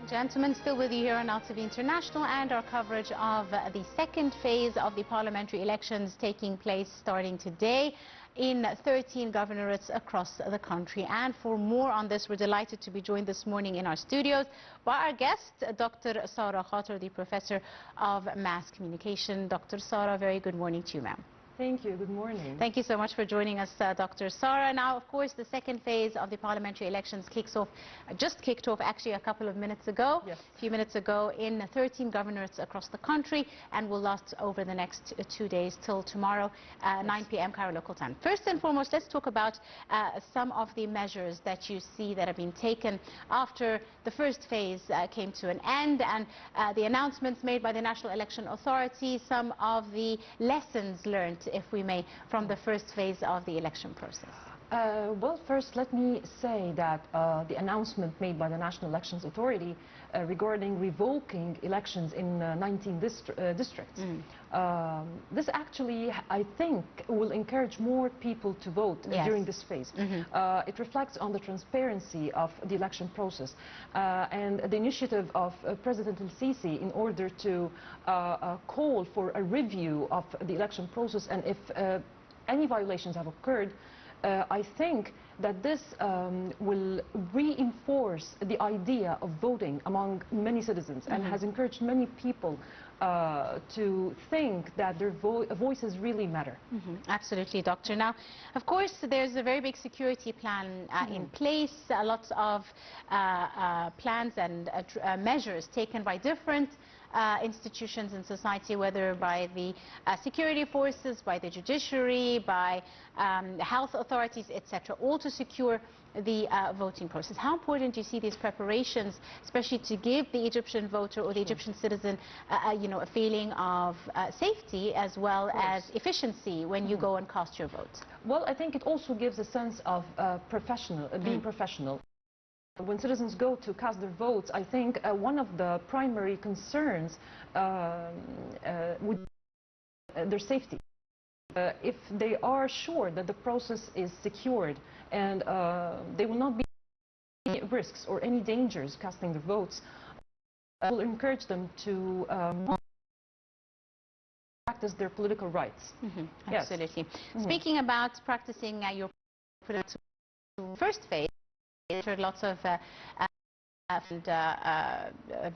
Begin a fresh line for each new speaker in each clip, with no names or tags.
Gentlemen, still with you here on Nile TV International and our coverage of the second phase of the parliamentary elections taking place starting today in 13 governorates across the country. And for more on this, we're delighted to be joined this morning in our studios by our guest, Dr. Sara Khater, the Professor of Mass Communication. Dr. Sara, very good morning to you, ma'am.
Thank you. Good morning.
Thank you so much for joining us, Dr. Sara. Now, of course, the second phase of the parliamentary elections just kicked off actually a couple of minutes ago,
yes.
a few minutes ago, in 13 governorates across the country, and will last over the next 2 days till tomorrow, 9 p.m. Cairo local time. First and foremost, let's talk about some of the measures that you see that have been taken after the first phase came to an end, and the announcements made by the National Election Authority, some of the lessons learned, if we may, from the first phase of the election process.
Well, first let me say that the announcement made by the National Elections Authority regarding revoking elections in 19 districts, this actually, I think, will encourage more people to vote during this phase. It reflects on the transparency of the election process and the initiative of President al-Sisi in order to call for a review of the election process, and if any violations have occurred, I think that this will reinforce the idea of voting among many citizens and has encouraged many people to think that their voices really matter.
Absolutely, Doctor. Now, of course, there's a very big security plan in place, lots of plans and measures taken by different institutions in society, whether by the security forces, by the judiciary, by health authorities, etc., all to secure the voting process. How important do you see these preparations, especially to give the Egyptian voter or the Egyptian citizen, a feeling of safety as well as efficiency when you go and cast your vote?
Well, I think it also gives a sense of being professional. When citizens go to cast their votes, I think one of the primary concerns would be their safety. If they are sure that the process is secured and they will not be any risks or any dangers casting their votes, I will encourage them to practice their political rights.
Absolutely. Speaking about practicing your political first phase, heard lots of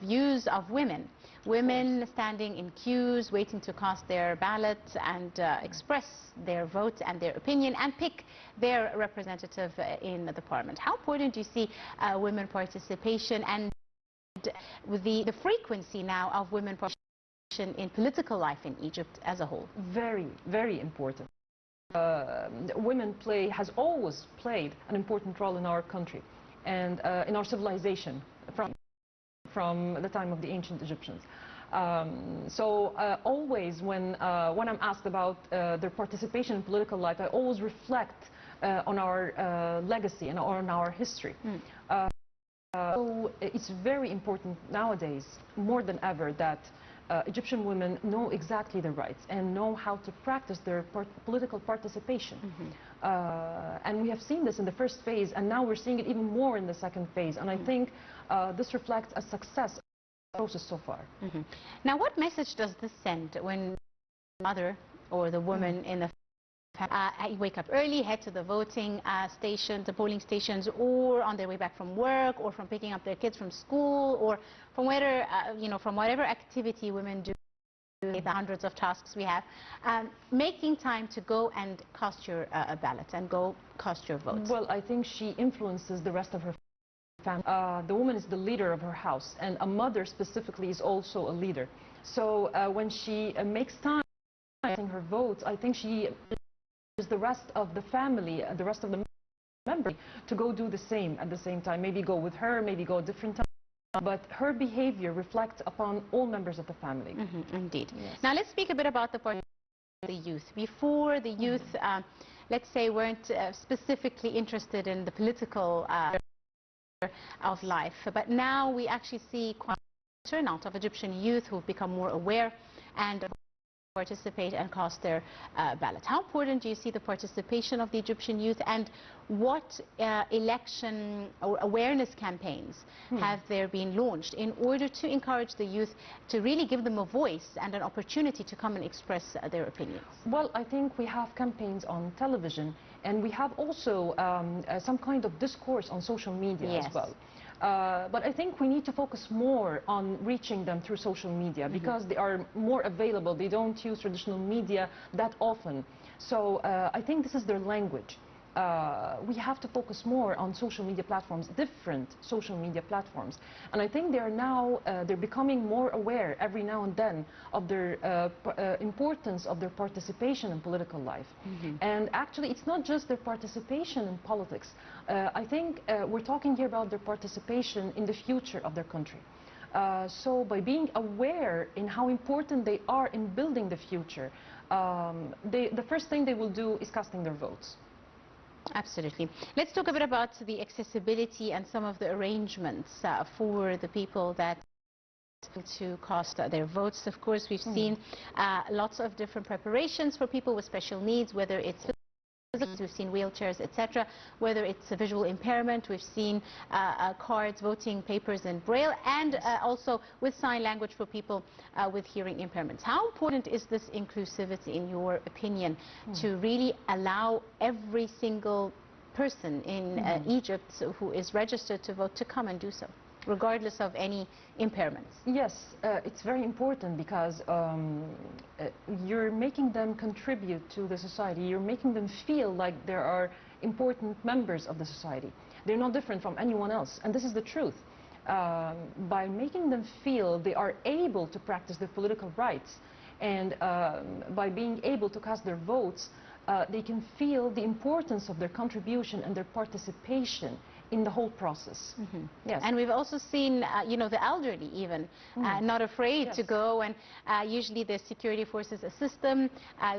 views of women standing in queues, waiting to cast their ballot and express their vote and their opinion and pick their representative in the parliament. How important do you see women participation and with the frequency now of women participation in political life in Egypt as a whole?
Very, very important. Women has always played an important role in our country and in our civilization from the time of the ancient Egyptians. So always when I'm asked about their participation in political life, I always reflect on our legacy and on our history. So it's very important nowadays, more than ever, that Egyptian women know exactly their rights and know how to practice their political participation. And we have seen this in the first phase, and now we're seeing it even more in the second phase. And I think this reflects a success of the process so far.
Now, what message does this send when the mother or the woman in the wake up early, head to the voting stations, the polling stations, or on their way back from work, or from picking up their kids from school, or from whether, from whatever activity women do, the hundreds of tasks we have, making time to go and cast your ballot and go cast your vote?
Well, I think she influences the rest of her family. The woman is the leader of her house, and a mother specifically is also a leader. So when she makes time casting her votes, I think she the rest of the family, the rest of the members, to go do the same at the same time. Maybe go with her, maybe go a different time. But her behavior reflects upon all members of the family.
Indeed.
Yes.
Now let's speak a bit about the youth. Before, the youth, let's say, weren't specifically interested in the political of life. But now we actually see quite a turnout of Egyptian youth who've become more aware and participate and cast their ballot. How important do you see the participation of the Egyptian youth, and what election or awareness campaigns have there been launched in order to encourage the youth, to really give them a voice and an opportunity to come and express their opinions?
Well, I think we have campaigns on television, and we have also some kind of discourse on social media as well. But I think we need to focus more on reaching them through social media, because they are more available. They don't use traditional media that often. So I think this is their language. We have to focus more on social media platforms, different social media platforms. And I think they are now, they're becoming more aware every now and then of their importance of their participation in political life. And actually, it's not just their participation in politics. I think we're talking here about their participation in the future of their country. So by being aware in how important they are in building the future, the first thing they will do is casting their votes.
Absolutely. Let's talk a bit about the accessibility and some of the arrangements for the people that to cast their votes. Of course, we've seen lots of different preparations for people with special needs, whether it's we've seen wheelchairs, etc., whether it's a visual impairment. We've seen cards, voting papers in Braille, and also with sign language for people with hearing impairments. How important is this inclusivity, in your opinion, to really allow every single person in Egypt who is registered to vote to come and do so, regardless of any impairments?
Yes, it's very important, because you're making them contribute to the society. You're making them feel like they are important members of the society. They're not different from anyone else, and this is the truth. By making them feel they are able to practice their political rights, and by being able to cast their votes, they can feel the importance of their contribution and their participation in the whole process. Yes.
And we've also seen, you know, the elderly even not afraid to go, and usually the security forces assist them,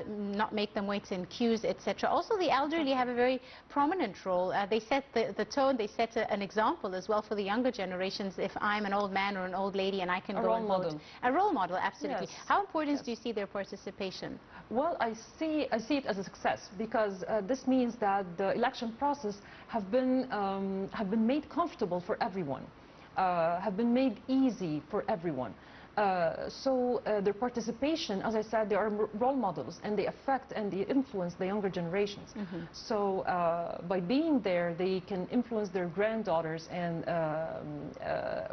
not make them wait in queues, etc. Also, the elderly have a very prominent role. They set the tone, they set an example as well for the younger generations. If I'm an old man or an old lady and I can go and vote. A role model, absolutely.
Yes.
How important do you see their participation?
Well, I see it as a success, because this means that the election process have been made comfortable for everyone, have been made easy for everyone. So their participation, as I said, they are role models, and they affect and they influence the younger generations. So by being there, they can influence their granddaughters and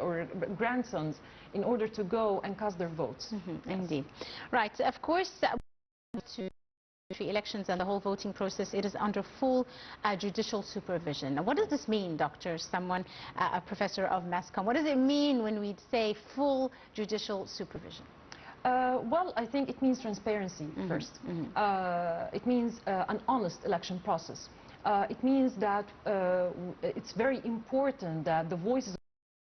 or grandsons in order to go and cast their votes.
Indeed. Right. Of course, to elections and the whole voting process, it is under full judicial supervision. Now, what does this mean, Doctor? Someone, a professor of mass comm, what does it mean when we say full judicial supervision?
Well, I think it means transparency first. It means an honest election process. It means that it's very important that the voices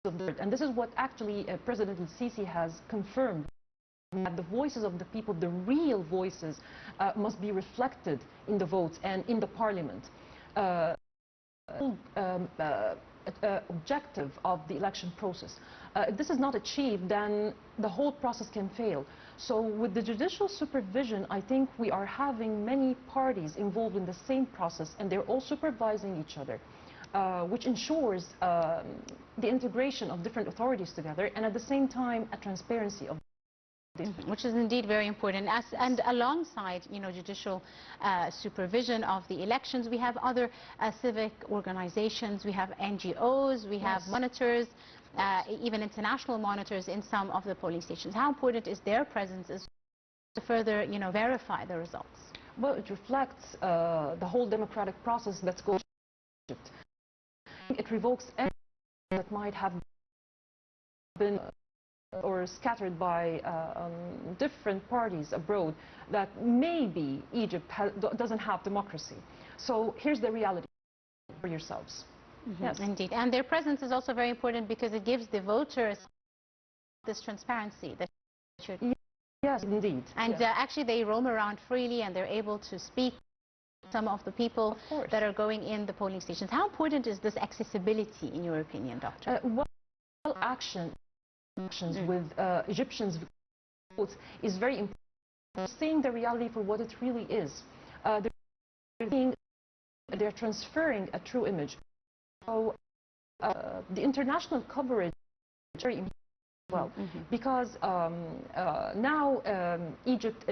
of the, and this is what actually President al-Sisi has confirmed, that the voices of the people, the real voices, must be reflected in the votes and in the parliament. Objective of the election process. If this is not achieved, then the whole process can fail. So with the judicial supervision, I think we are having many parties involved in the same process, and they're all supervising each other, which ensures the integration of different authorities together, and at the same time a transparency of
which is indeed very important. And alongside, you know, judicial supervision of the elections, we have other civic organizations, we have NGOs, we have monitors, even international monitors in some of the polling stations. How important is their presence to further, you know, verify the results?
Well, it reflects the whole democratic process that's going on in Egypt. It revokes anything that might have been or scattered by different parties abroad, that maybe Egypt doesn't have democracy. So here's the reality for yourselves. Yes.
Indeed. And their presence is also very important, because it gives the voters this transparency. That
yes, indeed.
And actually they roam around freely, and they're able to speak to some of the people that are going in the polling stations. How important is this accessibility, in your opinion, Doctor?
Well, actions with Egyptians votes is very important. seeing the reality for what it really is. They're transferring a true image. So the international coverage is very important as well, because now Egypt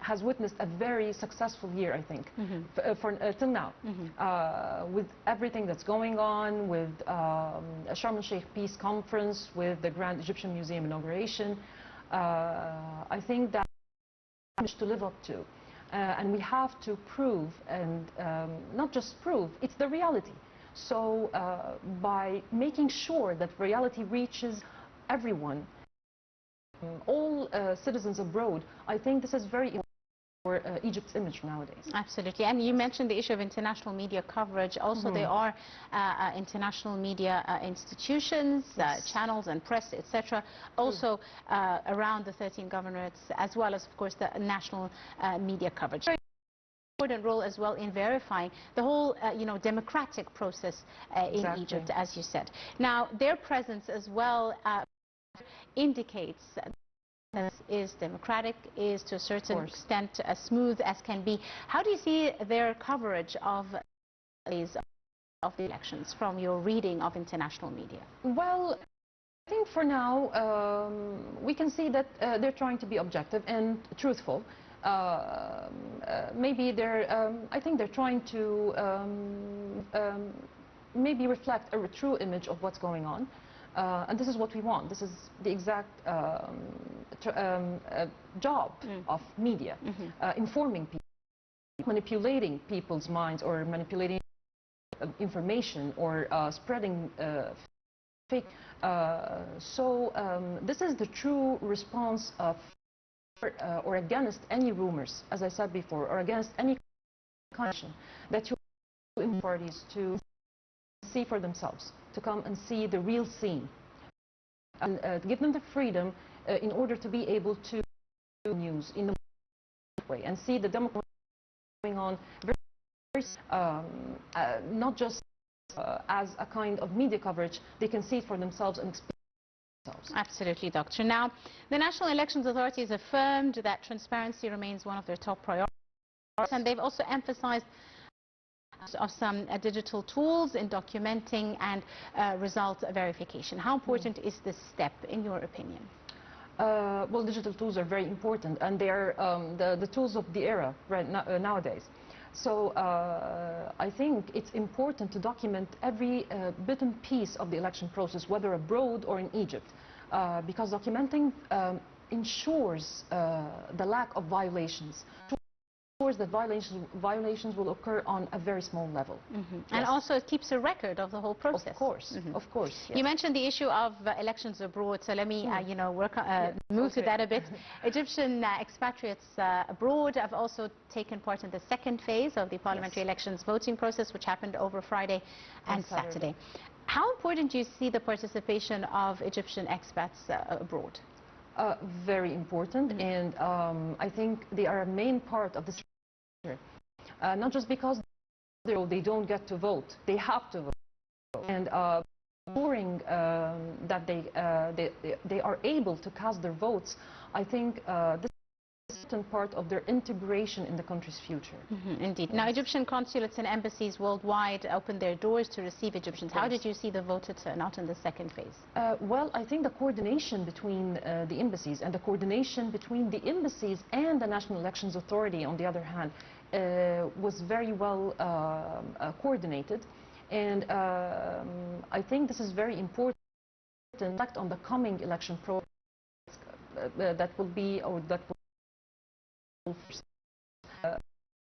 has witnessed a very successful year, I think, till now, with everything that's going on, with Sharm el-Sheikh Peace Conference, with the Grand Egyptian Museum inauguration. I think that to live up to, and we have to prove, and not just prove, it's the reality. So by making sure that reality reaches everyone, all citizens abroad, I think this is very important for Egypt's image nowadays.
Absolutely. And you mentioned the issue of international media coverage. Also, there are international media institutions, channels and press, etc. Also around the 13 governorates, as well as, of course, the national media coverage. Very important role as well in verifying the whole, democratic process in Egypt, as you said. Now, their presence as well indicates is democratic, is to a certain extent as smooth as can be. How do you see their coverage of the elections from your reading of international media?
Well, I think for now we can see that they're trying to be objective and truthful. Maybe I think they're trying to maybe reflect a true image of what's going on. And this is what we want. This is the exact job of media, informing people, manipulating people's minds, or manipulating information, or spreading fake. So this is the true response of, or against any rumors, as I said before, or against any connection that you want parties to see for themselves, to come and see the real scene, and give them the freedom in order to be able to do news in the way and see the democracy going on not just as a kind of media coverage. They can see it for themselves and experience it themselves.
Absolutely, Doctor. Now, the National Elections Authority has affirmed that transparency remains one of their top priorities, and they've also emphasized of some digital tools in documenting and result verification. How important is this step, in your opinion?
Well, digital tools are very important, and they are the tools of the era nowadays. So I think it's important to document every bit and piece of the election process, whether abroad or in Egypt, because documenting ensures the lack of violations. That violations will occur on a very small level.
And also it keeps a record of the whole process.
Of course, of course. Yes.
You mentioned the issue of elections abroad, so let me move to that a bit. Egyptian expatriates abroad have also taken part in the second phase of the parliamentary elections voting process, which happened over Friday and Saturday. How important do you see the participation of Egyptian expats abroad?
Very important, and I think they are a main part of this. Not just because they don't get to vote, they have to vote, and ensuring that they are able to cast their votes. I think this is an important part of their integration in the country's future.
Indeed. Now, Egyptian consulates and embassies worldwide opened their doors to receive Egyptians. How did you see the voter turnout in the second phase?
Well, I think the coordination between the embassies, and the coordination between the embassies and the National Elections Authority, on the other hand, was very well coordinated, and I think this is very important on the coming election process that will be, or that will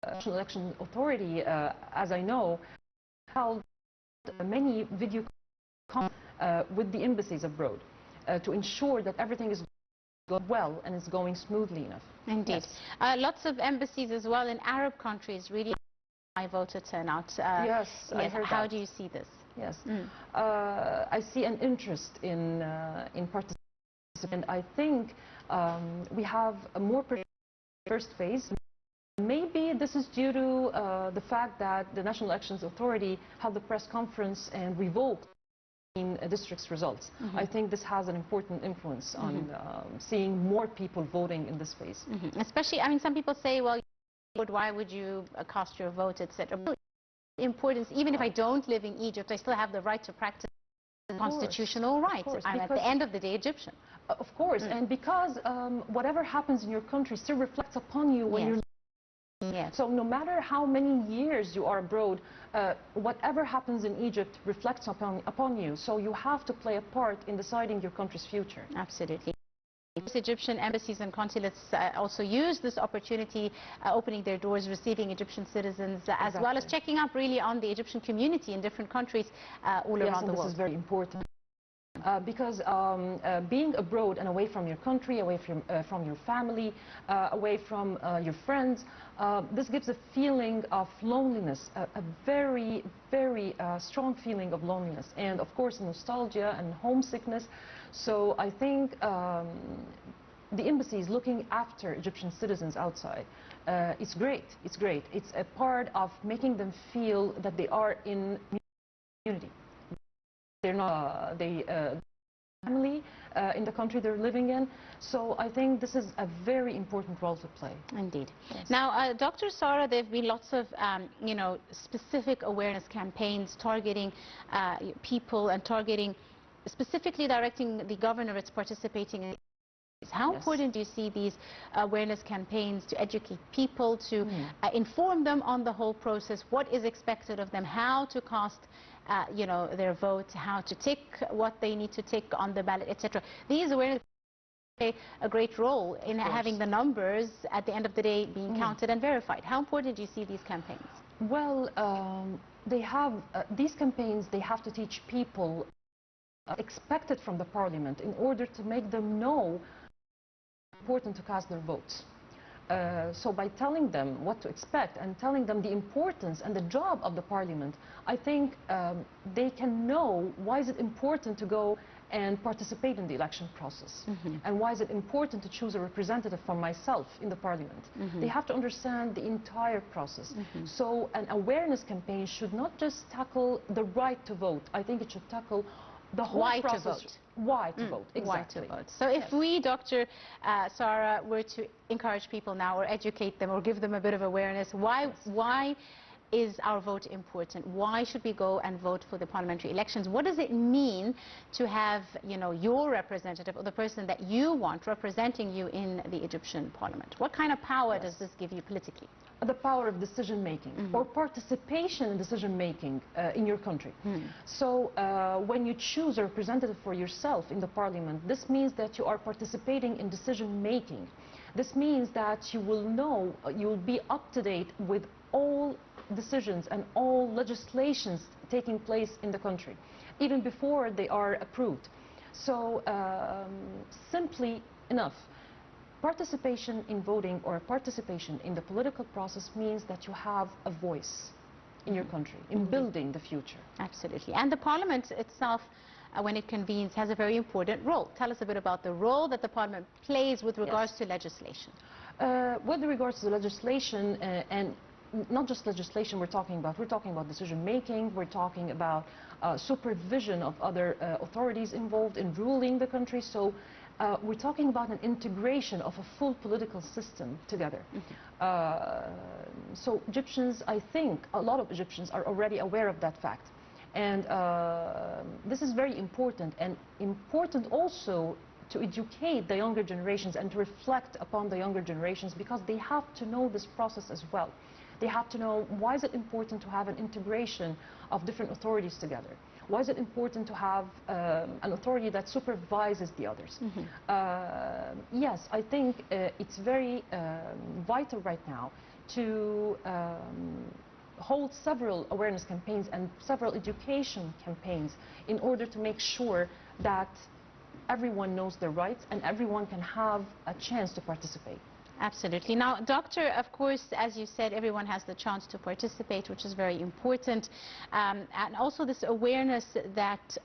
National Election Authority, as I know, held many video with the embassies abroad to ensure that everything is going well and is going smoothly enough.
Indeed. Yes. Lots of embassies as well in Arab countries really high voter turnout.
Yes, I heard
How
that.
do you see this?
Yes, I see an interest in participation, and I think we have a more first phase. Maybe this is due to the fact that the National Elections Authority held the press conference and revoked districts results. I think this has an important influence on seeing more people voting in this phase.
Especially, I mean, some people say, well, why would you cast your vote, etc. Importance, even if I don't live in Egypt, I still have the right to practice constitutional rights. I'm at the end of the day Egyptian.
Of course, and because whatever happens in your country still reflects upon you when you're.
Yes.
So no matter how many years you are abroad, whatever happens in Egypt reflects upon you. So you have to play a part in deciding your country's future.
Absolutely. Egyptian embassies and consulates also use this opportunity, opening their doors, receiving Egyptian citizens, as well as checking up really on the Egyptian community in different countries all around the world.
This is very important. Because being abroad and away from your country, away from your family, away from your friends, this gives a feeling of loneliness, a very, very strong feeling of loneliness, and of course nostalgia and homesickness. So I think the embassy is looking after Egyptian citizens outside. It's great. It's great. It's a part of making them feel that they are in community. They're not family in the country they're living in. So I think this is a very important role to play.
Indeed. Yes. Now, Dr. Sara, there have been lots of, you know, specific awareness campaigns targeting people and targeting, specifically directing the governorates participating in. How important do you see these awareness campaigns to educate people, to inform them on the whole process, what is expected of them, how to cast you know, their vote, how to tick what they need to tick on the ballot, etc. These awareness play a great role in having the numbers at the end of the day being counted and verified. How important do you see these campaigns?
Well, they have these campaigns. They have to teach people expected from the parliament in order to make them know it's important to cast their votes. So by telling them what to expect and telling them the importance and the job of the parliament, I think they can know why is it important to go and participate in the election process, and why is it important to choose a representative for myself in the parliament. They have to understand the entire process. So an awareness campaign should not just tackle the right to vote. I think it should tackle the whole process.
To vote.
Why to vote, exactly.
Why to vote. So if we, Dr. Sara, were to encourage people now or educate them or give them a bit of awareness, why is our vote important? Why should we go and vote for the parliamentary elections? What does it mean to have, you know, your representative or the person that you want representing you in the Egyptian parliament? What kind of power does this give you politically?
The power of decision making or participation in decision making in your country. So when you choose a representative for yourself in the parliament, this means that you are participating in decision making. This means that you will know, you will be up to date with all decisions and all legislations taking place in the country, even before they are approved. So simply enough, participation in voting or participation in the political process means that you have a voice in your country, in building the future. Absolutely.
And the parliament itself, when it convenes, has a very important role. Tell us a bit about the role that the parliament plays with regards to legislation.
With regards to the legislation, and not just legislation we're talking about decision making, we're talking about supervision of other authorities involved in ruling the country. So we're talking about an integration of a full political system together. So Egyptians, I think a lot of Egyptians are already aware of that fact. And this is very important, and important also to educate the younger generations and to reflect upon the younger generations, because they have to know this process as well. They have to know why is it important to have an integration of different authorities together. Why is it important to have an authority that supervises the others? Yes, I think it's very vital right now to hold several awareness campaigns and several education campaigns in order to make sure that everyone knows their rights and everyone can have a chance to participate.
Absolutely. Now, Doctor, of course, as you said, everyone has the chance to participate, which is very important. And also this awareness that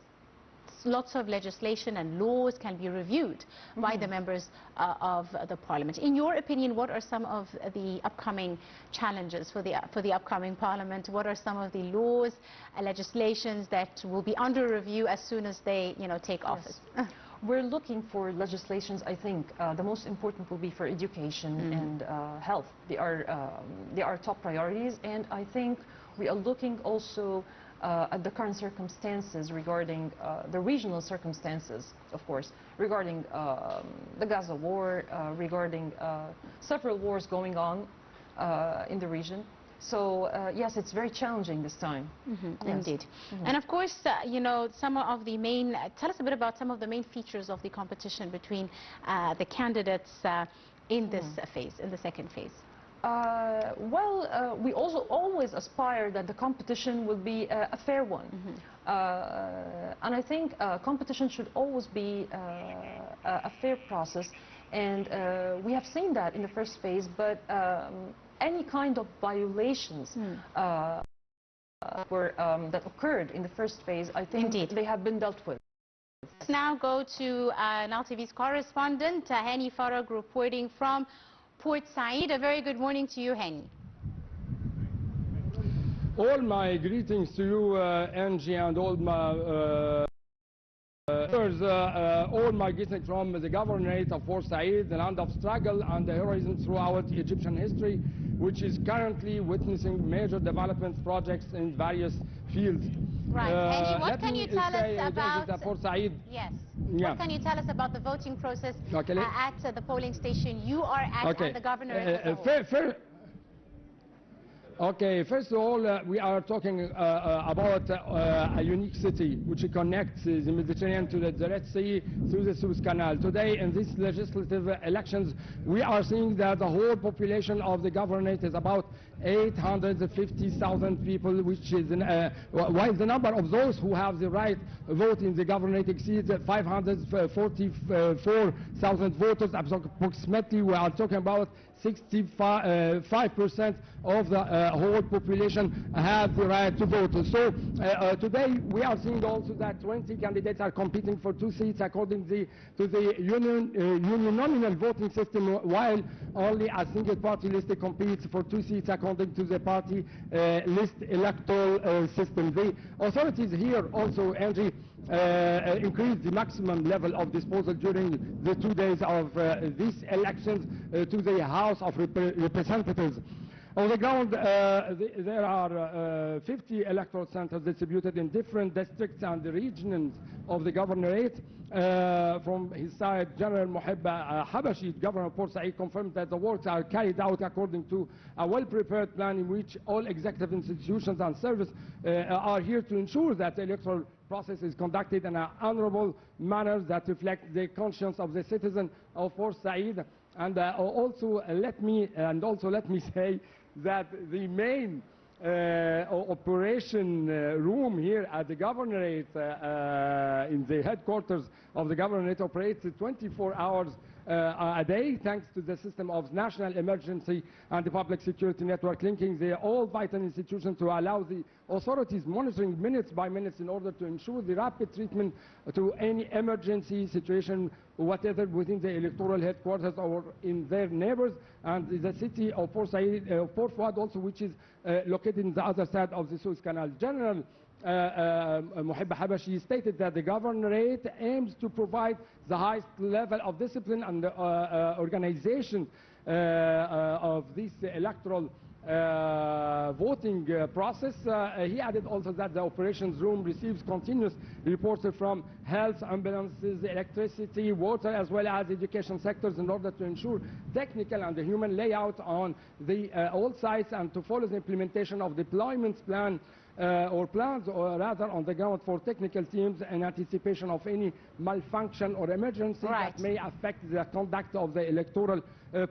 lots of legislation and laws can be reviewed by the members of the parliament. In your opinion, what are some of the upcoming challenges for the upcoming parliament? What are some of the laws and legislations that will be under review as soon as they, take office?
Yes. We're looking for legislations. I think the most important will be for education and health. They are top priorities, and I think we are looking also at the current circumstances regarding the regional circumstances, of course, regarding the Gaza war, regarding several wars going on in the region. So yes, it's very challenging this time. Yes.
Indeed. And of course, some of the main, tell us a bit about some of the main features of the competition between the candidates in this phase, in the second phase.
We also always aspire that the competition will be a fair one. And I think competition should always be a fair process. And we have seen that in the first phase, but any kind of violations that occurred in the first phase, I think they have been dealt with.
Let's now go to Nile TV's correspondent, Hani Farag, reporting from Port Said. A very good morning to you, Hani.
All my greetings to you, Angie, and all my all my greetings from the governorate of Port Said, the land of struggle and heroism throughout Egyptian history, which is currently witnessing major development projects in various fields.
Right. Hani, what can you tell us about
Port Said?
Yes. Yeah. What can you tell us about the voting process at the polling station you are at and the governorate?
Okay, first of all, we are talking about a unique city which connects the Mediterranean to the Red Sea through the Suez Canal. Today, in these legislative elections, we are seeing that the whole population of the governorate is about 850,000 people, which is, while the number of those who have the right vote in the governorate exceeds 544,000 voters. Approximately, we are talking about 65% of the whole population have the right to vote. So today we are seeing also that 20 candidates are competing for 2 seats according to the union nominal voting system, while only a single party list competes for 2 seats according to the party list electoral system. The authorities here also, Angie, increased the maximum level of disposal during the 2 days of these elections to the House of Representatives. On the ground, there are 50 electoral centers distributed in different districts and the regions of the governorate. From his side, General Mohib Habashi, Governor of Port Said, confirmed that the works are carried out according to a well-prepared plan in which all executive institutions and service are here to ensure that the electoral process is conducted in an honorable manner that reflects the conscience of the citizen of Port Said. And also let me say that the main operation room here at the governorate, in the headquarters of the governorate, operates 24 hours a day, thanks to the system of national emergency and the public security network, linking all vital institutions to allow the authorities monitoring minutes by minutes in order to ensure the rapid treatment to any emergency situation, whatever within the electoral headquarters or in their neighbors. And the city of Port Said, Port Fouad also, which is located in the other side of the Suez Canal. General Mohib Habashi stated that the governorate aims to provide the highest level of discipline and organization of this electoral voting process. He added also that the operations room receives continuous reports from health, ambulances, electricity, water, as well as education sectors in order to ensure technical and human layout on the all sites and to follow the implementation of deployment plan or plans, or rather on the ground for technical teams in anticipation of any malfunction or emergency that may affect the conduct of the electoral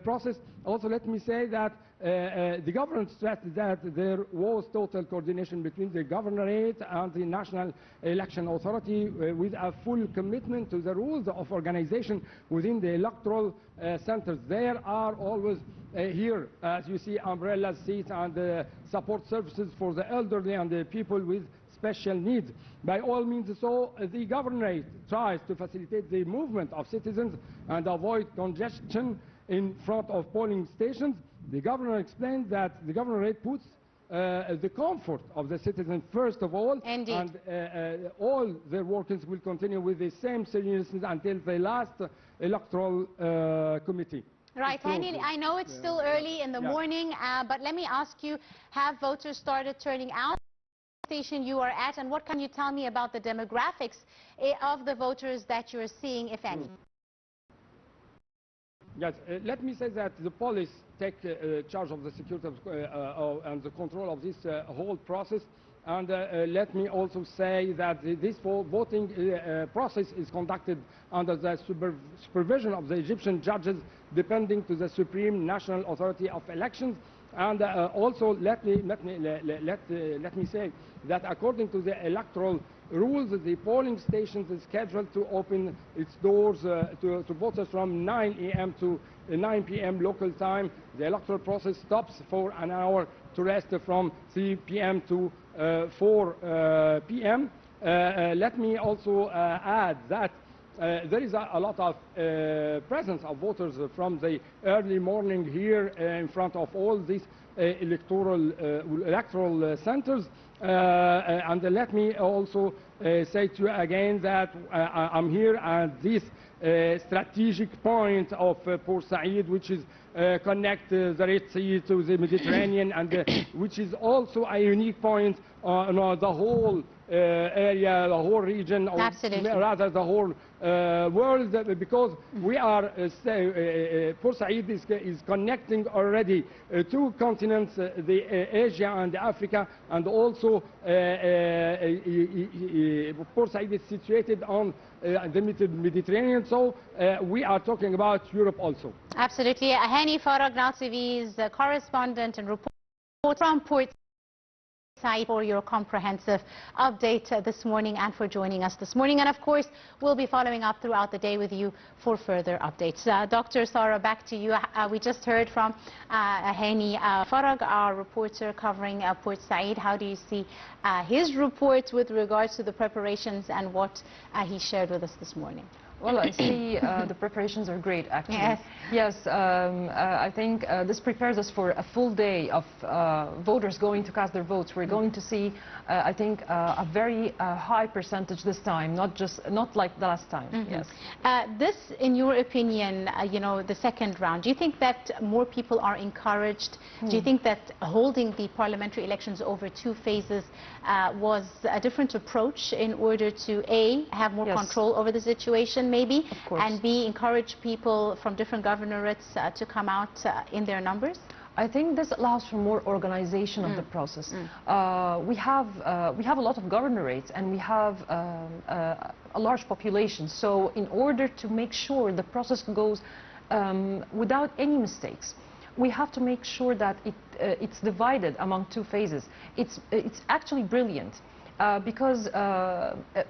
process. Also, let me say that the government stressed that there was total coordination between the governorate and the National Election Authority with a full commitment to the rules of organization within the electoral centers. There are always here, as you see, umbrella seats and support services for the elderly and the people with special needs. By all means, so the governorate tries to facilitate the movement of citizens and avoid congestion in front of polling stations. The governor explained that the governorate puts the comfort of the citizen first of all.
Indeed.
And all their workers will continue with the same seriousness until the last electoral committee.
Right, Hani, I know it's still early in the morning, but let me ask you, have voters started turning out? Station you are at, and what can you tell me about the demographics of the voters that you're seeing, if any?
Yes, let me say that the police take charge of the security and the control of this whole process. And let me also say that this voting process is conducted under the supervision of the Egyptian judges, depending to the Supreme National Authority of Elections. And also let me say that according to the electoral rules, the polling stations is scheduled to open its doors to voters from 9 a.m. to 9 p.m. local time. The electoral process stops for an hour to rest from 3 p.m. to 4 p.m. Let me also add that there is a lot of presence of voters from the early morning here in front of all these electoral centers. And let me also say to you again that I'm here at this strategic point of Port Said, which is connect the Red Sea to the Mediterranean, and which is also a unique point on the whole area, the whole region, or rather the whole world, because we are, Port Said is connecting already two continents, the Asia and Africa, and also Port Said is situated on the Mediterranean, so we are talking about Europe also.
Absolutely. Hani Farag, Nile TV's correspondent and reporter from Port Said, for your comprehensive update this morning and for joining us this morning. And of course, we'll be following up throughout the day with you for further updates. Dr. Sara, back to you. We just heard from Hani Farag, our reporter covering Port Said. How do you see his report with regards to the preparations and what he shared with us this morning?
Well, I see the preparations are great, actually.
Yes.
Yes, I think this prepares us for a full day of voters going to cast their votes. We're going to see, I think, a very high percentage this time, not like the last time. Yes.
This, in your opinion, you know, the second round, do you think that more people are encouraged? Do you think that holding the parliamentary elections over two phases was a different approach in order to, A, have more control over the situation, maybe, and B, encourage people from different governorates to come out in their numbers?
I think this allows for more organization of the process. We have a lot of governorates, and we have a large population. So in order to make sure the process goes without any mistakes, we have to make sure that it's divided among two phases. It's actually brilliant because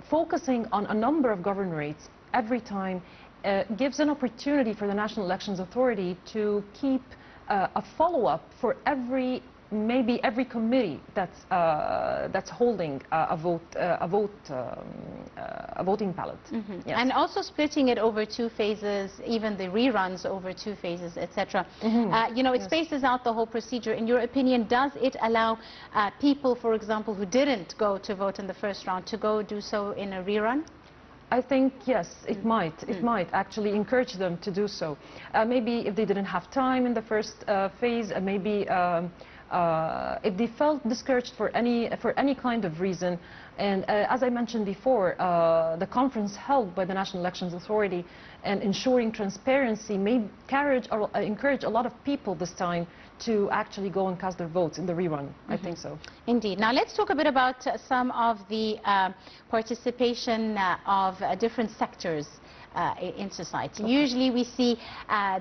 focusing on a number of governorates every time gives an opportunity for the National Elections Authority to keep a follow-up for maybe every committee that's holding a voting ballot.
Yes. And also splitting it over two phases, even the reruns over two phases, etc. You know, it spaces out the whole procedure. In your opinion, does it allow people, for example, who didn't go to vote in the first round to go do so in a rerun?
I think, yes, it might. It might actually encourage them to do so. Maybe if they didn't have time in the first phase, maybe if they felt discouraged for any kind of reason. And as I mentioned before, the conference held by the National Elections Authority and ensuring transparency may encourage a lot of people this time to actually go and cast their votes in the rerun. I think so.
Indeed. Now let's talk a bit about some of the participation of different sectors in society. Usually we see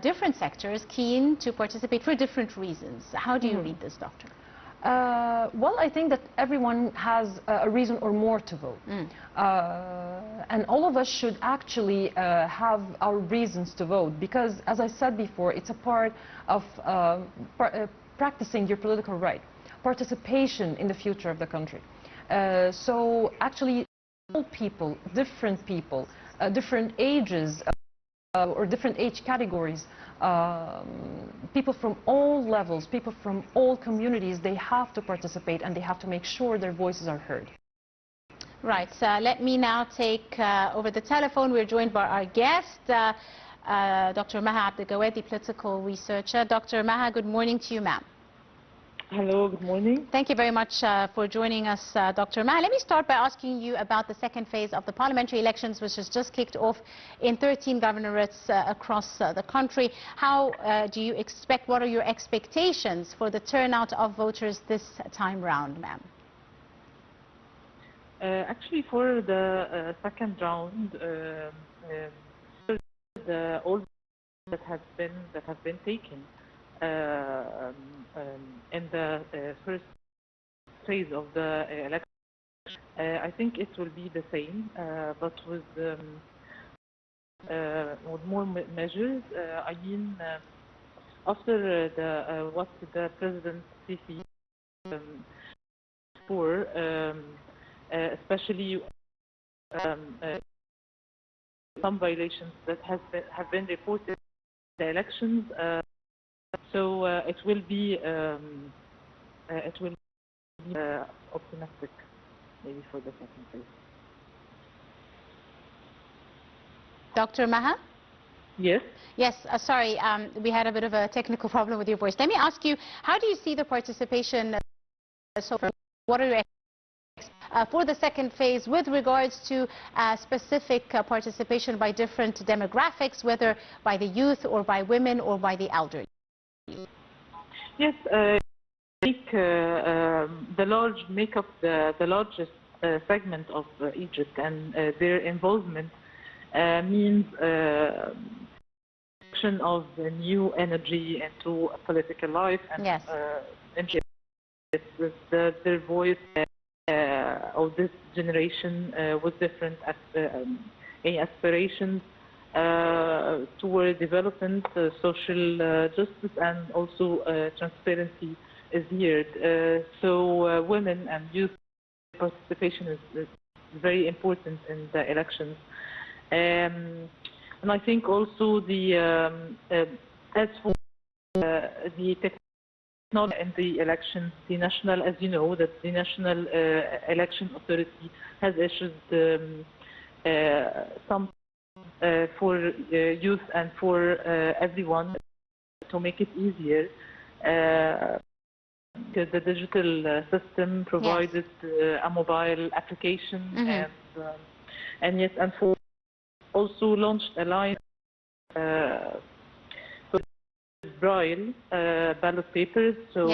different sectors keen to participate for different reasons. How do you read this, Doctor?
Well, I think that everyone has a reason or more to vote. And all of us should actually have our reasons to vote, because, as I said before, it's a part of practicing your political right, participation in the future of the country. So actually, all people, different ages, or different age categories, people from all levels, people from all communities, they have to participate and they have to make sure their voices are heard.
Right. Let me now take over the telephone. We're joined by our guest, Dr. Maha Abdelgawed, political researcher. Dr. Maha, good morning to you, ma'am.
Hello, good morning.
Thank you very much for joining us, Dr. Maha. Let me start by asking you about the second phase of the parliamentary elections, which has just kicked off in 13 governorates across the country. How do you expect, what are your expectations for the turnout of voters this time round, ma'am?
Actually, for the second round, all that have been taken in the first phase of the election, I think it will be the same, but with more measures. I mean, after what the President Sisi for, especially some violations that have been reported in the elections. So it will be optimistic, maybe, for the second phase.
Dr. Maha?
Yes.
Yes, sorry, we had a bit of a technical problem with your voice. Let me ask you, how do you see the participation so far? What are your for the second phase with regards to specific participation by different demographics, whether by the youth or by women or by the elderly?
Yes, I think the largest segment of Egypt, and their involvement means of new energy into political life, and
yes.
Their voice of this generation with different aspirations toward development, social justice, and also transparency is heard. So women and youth participation is very important in the elections. And I think also as for the technology in the elections, the national, as you know, that the National Election Authority has issued some for youth and for everyone to make it easier. The digital system provided a mobile application, and yes, and for also launched a line Braille ballot papers. So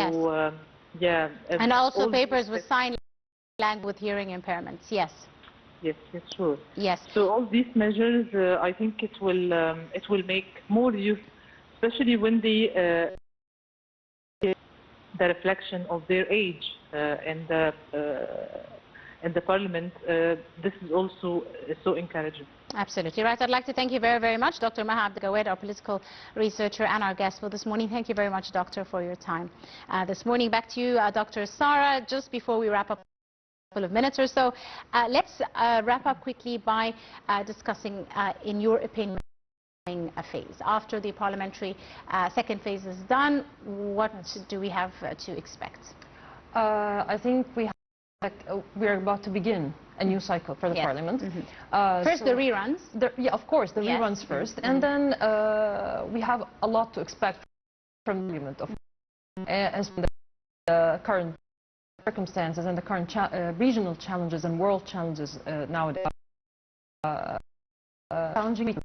yeah,
and also papers with sign language with hearing impairments. Yes.
Yes, sure.
Yes.
So all these measures, I think it will make more youth, especially when they the reflection of their age in the parliament. This is also so encouraging.
Absolutely right. I'd like to thank you very, very much, Dr. Maha Abdelgawed, our political researcher and our guest for this morning. Thank you very much, Doctor, for your time this morning. Back to you, Dr. Sara. Just before we wrap up, a couple of minutes or so, let's wrap up quickly by discussing, in your opinion, a phase. After the parliamentary second phase is done, what do we have to expect?
I think we're about to begin a new cycle for the parliament.
First, the reruns.
Yeah, of course, the reruns first, and then we have a lot to expect from the parliament, as the current circumstances and the current regional challenges and world challenges nowadays. Challenging.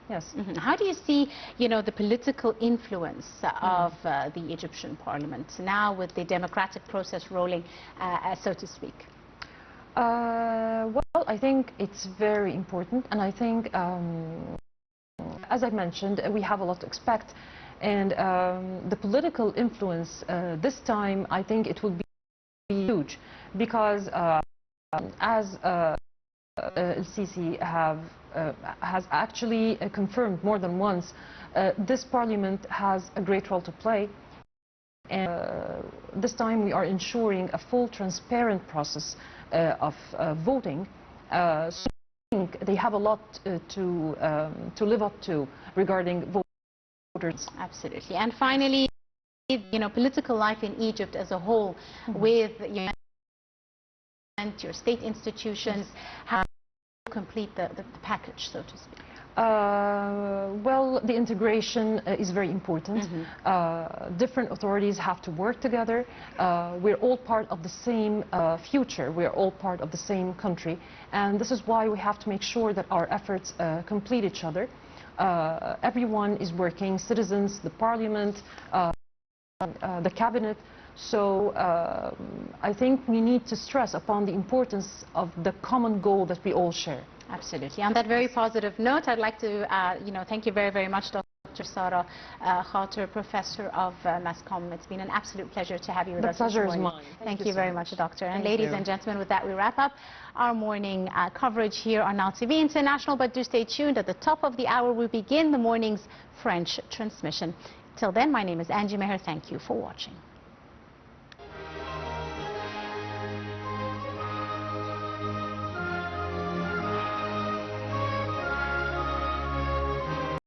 Yes.
How do you see, the political influence of the Egyptian parliament now with the democratic process rolling, so to speak?
Well, I think it's very important, and I think, as I mentioned, we have a lot to expect, and the political influence this time, I think it will be huge, because as El-Sisi has actually confirmed more than once, this parliament has a great role to play And this time we are ensuring a full transparent process of voting. So I think they have a lot to live up to regarding voters.
Absolutely. And finally, political life in Egypt as a whole, with your state institutions, how to complete the package, so to speak.
Well, the integration is very important. Different authorities have to work together. We're all part of the same future. We're all part of the same country. And this is why we have to make sure that our efforts complete each other. Everyone is working, citizens, the parliament, the cabinet. So I think we need to stress upon the importance of the common goal that we all share.
Absolutely. On that very positive note, I'd like to thank you very, very much, Dr. Sara Khater, Professor of Mass Comm. It's been an absolute pleasure to have you with us this morning.
The pleasure is mine.
Thank you very much, Doctor. And ladies and gentlemen, with that we wrap up our morning coverage here on Nile TV International. But do stay tuned. At the top of the hour, we begin the morning's French transmission. Till then, my name is Angie Meher. Thank you for watching.